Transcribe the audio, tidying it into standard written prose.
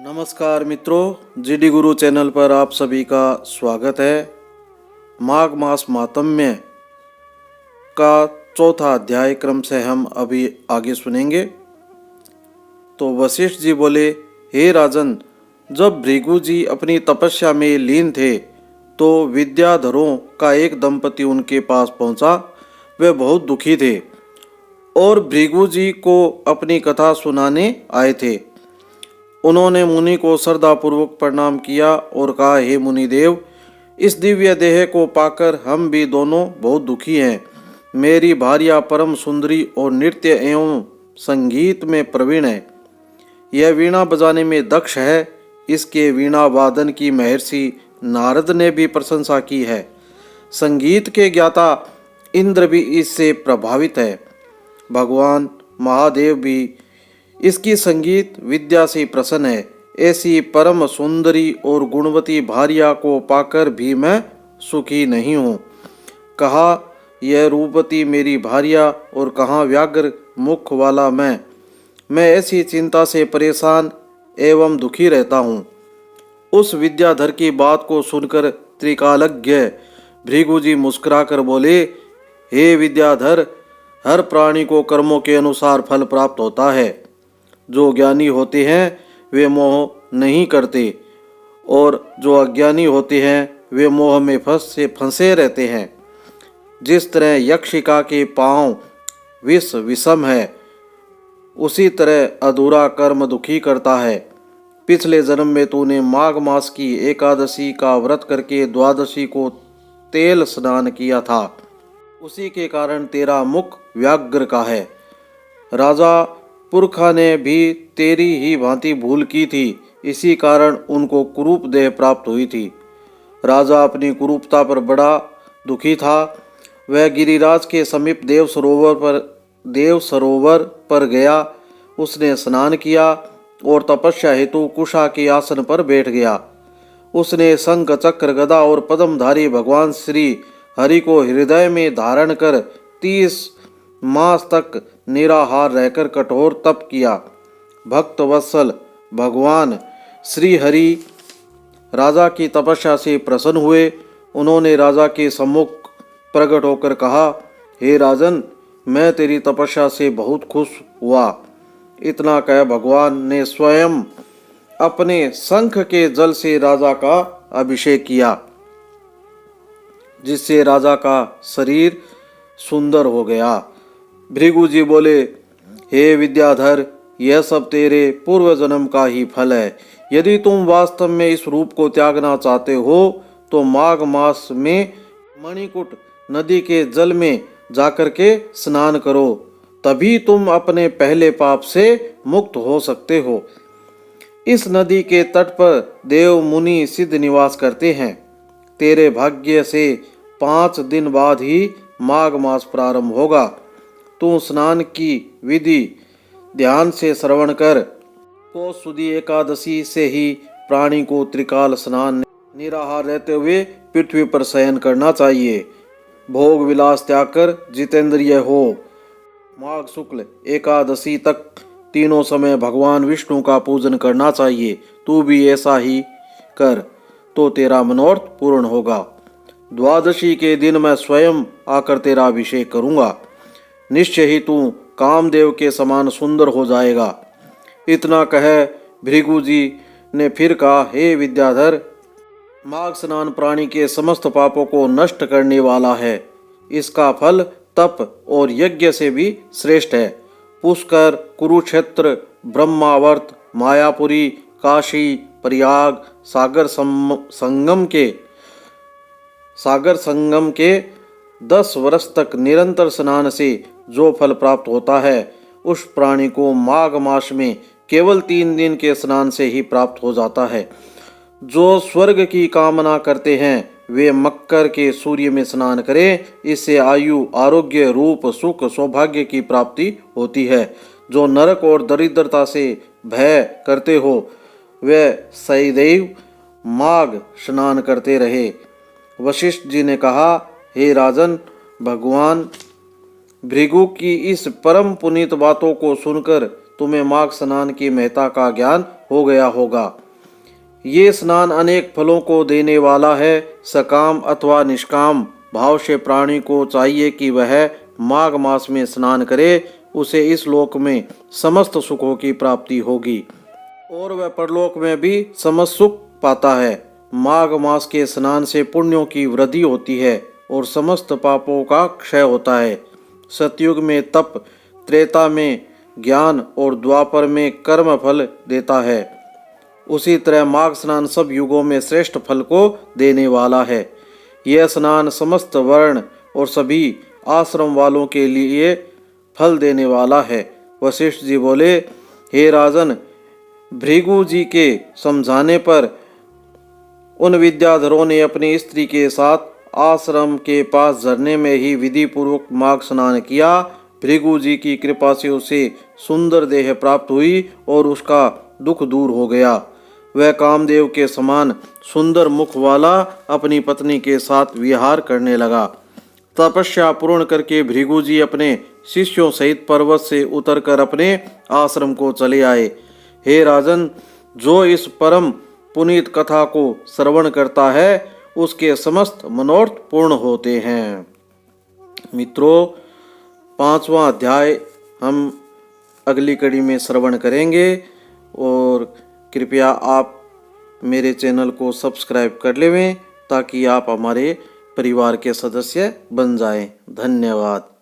नमस्कार मित्रों, जीडी गुरु चैनल पर आप सभी का स्वागत है। माघ मास मातम्य का चौथा अध्याय क्रम से हम अभी आगे सुनेंगे। तो वशिष्ठ जी बोले, हे राजन, जब भृगु जी अपनी तपस्या में लीन थे तो विद्याधरों का एक दंपति उनके पास पहुंचा। वे बहुत दुखी थे और भृगु जी को अपनी कथा सुनाने आए थे। उन्होंने मुनि को श्रद्धापूर्वक प्रणाम किया और कहा, हे मुनिदेव, इस दिव्य देह को पाकर हम भी दोनों बहुत दुखी हैं। मेरी भार्या परम सुंदरी और नृत्य एवं संगीत में प्रवीण है। यह वीणा बजाने में दक्ष है। इसके वीणा वादन की महर्षि नारद ने भी प्रशंसा की है। संगीत के ज्ञाता इंद्र भी इससे प्रभावित है। भगवान महादेव भी इसकी संगीत विद्या से प्रसन्न है। ऐसी परम सुंदरी और गुणवती भार्या को पाकर भी मैं सुखी नहीं हूँ। कहा यह रूपवती मेरी भार्या और कहाँ व्याघ्र मुख वाला मैं ऐसी चिंता से परेशान एवं दुखी रहता हूँ। उस विद्याधर की बात को सुनकर त्रिकालज्ञ भृगु जी मुस्कुराकर बोले, हे विद्याधर, हर प्राणी को कर्मों के अनुसार फल प्राप्त होता है। जो ज्ञानी होते हैं वे मोह नहीं करते और जो अज्ञानी होते हैं वे मोह में फंसे रहते हैं। जिस तरह यक्षिका के पांव विष विषम है, उसी तरह अधूरा कर्म दुखी करता है। पिछले जन्म में तूने माघ मास की एकादशी का व्रत करके द्वादशी को तेल स्नान किया था। उसी के कारण तेरा मुख व्याघ्र का है। राजा पुरखा ने भी तेरी ही भांति भूल की थी, इसी कारण उनको कुरूप देह प्राप्त हुई थी। राजा अपनी कुरूपता पर बड़ा दुखी था। वह गिरिराज के समीप देव सरोवर पर गया। उसने स्नान किया और तपस्या हेतु कुशा के आसन पर बैठ गया। उसने शंख चक्र गदा और पद्मधारी भगवान श्री हरि को हृदय में धारण कर 30 मास तक निराहार रहकर कठोर तप किया। भक्त वत्सल भगवान श्री हरि राजा की तपस्या से प्रसन्न हुए। उन्होंने राजा के सम्मुख प्रकट होकर कहा, हे राजन, मैं तेरी तपस्या से बहुत खुश हुआ। इतना कह भगवान ने स्वयं अपने शंख के जल से राजा का अभिषेक किया, जिससे राजा का शरीर सुंदर हो गया। भृगु जी बोले, हे विद्याधर, यह सब तेरे पूर्व जन्म का ही फल है। यदि तुम वास्तव में इस रूप को त्यागना चाहते हो तो माघ मास में मणिकूट नदी के जल में जाकर के स्नान करो, तभी तुम अपने पहले पाप से मुक्त हो सकते हो। इस नदी के तट पर देव मुनि सिद्ध निवास करते हैं। तेरे भाग्य से 5 दिन बाद ही माघ मास प्रारंभ होगा। तू स्नान की विधि ध्यान से श्रवण कर। तो सुदी एकादशी से ही प्राणी को त्रिकाल स्नान निराहार रहते हुए पृथ्वी पर शयन करना चाहिए। भोग विलास त्याग कर जितेंद्रिय हो। माघ शुक्ल एकादशी तक तीनों समय भगवान विष्णु का पूजन करना चाहिए। तू भी ऐसा ही कर तो तेरा मनोरथ पूर्ण होगा। द्वादशी के दिन मैं स्वयं आकर तेरा अभिषेक करूंगा। निश्चय ही तू कामदेव के समान सुंदर हो जाएगा। इतना कह भृगु जी ने फिर कहा, हे विद्याधर, माघ स्नान प्राणी के समस्त पापों को नष्ट करने वाला है। इसका फल तप और यज्ञ से भी श्रेष्ठ है। पुष्कर, कुरुक्षेत्र, ब्रह्मावर्त, मायापुरी, काशी, प्रयाग, सागर संगम के 10 वर्ष तक निरंतर स्नान से जो फल प्राप्त होता है, उस प्राणी को माघ मास में केवल 3 दिन के स्नान से ही प्राप्त हो जाता है। जो स्वर्ग की कामना करते हैं वे मकर के सूर्य में स्नान करें। इससे आयु, आरोग्य, रूप, सुख, सौभाग्य की प्राप्ति होती है। जो नरक और दरिद्रता से भय करते हो वे सदैव माघ स्नान करते रहे। वशिष्ठ जी ने कहा, हे राजन, भगवान भृगु की इस परम पुनीत बातों को सुनकर तुम्हें माघ स्नान की महत्ता का ज्ञान हो गया होगा। ये स्नान अनेक फलों को देने वाला है। सकाम अथवा निष्काम भाव से प्राणी को चाहिए कि वह माघ मास में स्नान करे, उसे इस लोक में समस्त सुखों की प्राप्ति होगी और वह परलोक में भी समस्त सुख पाता है। माघ मास के स्नान से पुण्यों की वृद्धि होती है और समस्त पापों का क्षय होता है। सतयुग में तप, त्रेता में ज्ञान और द्वापर में कर्म फल देता है। उसी तरह माघ स्नान सब युगों में श्रेष्ठ फल को देने वाला है। यह स्नान समस्त वर्ण और सभी आश्रम वालों के लिए फल देने वाला है। वशिष्ठ जी बोले, हे राजन, भृगु जी के समझाने पर उन विद्याधरों ने अपनी स्त्री के साथ आश्रम के पास झरने में ही विधि पूर्वक माघ स्नान किया। भृगु जी की कृपा से उसे सुंदर देह प्राप्त हुई और उसका दुख दूर हो गया। वह कामदेव के समान सुंदर मुख वाला अपनी पत्नी के साथ विहार करने लगा। तपस्या पूर्ण करके भृगु जी अपने शिष्यों सहित पर्वत से उतरकर अपने आश्रम को चले आए। हे राजन, जो इस परम पुनीत कथा को श्रवण करता है उसके समस्त मनोरथ पूर्ण होते हैं। मित्रों, 5वां अध्याय हम अगली कड़ी में श्रवण करेंगे और कृपया आप मेरे चैनल को सब्सक्राइब कर लेवें ताकि आप हमारे परिवार के सदस्य बन जाएं। धन्यवाद।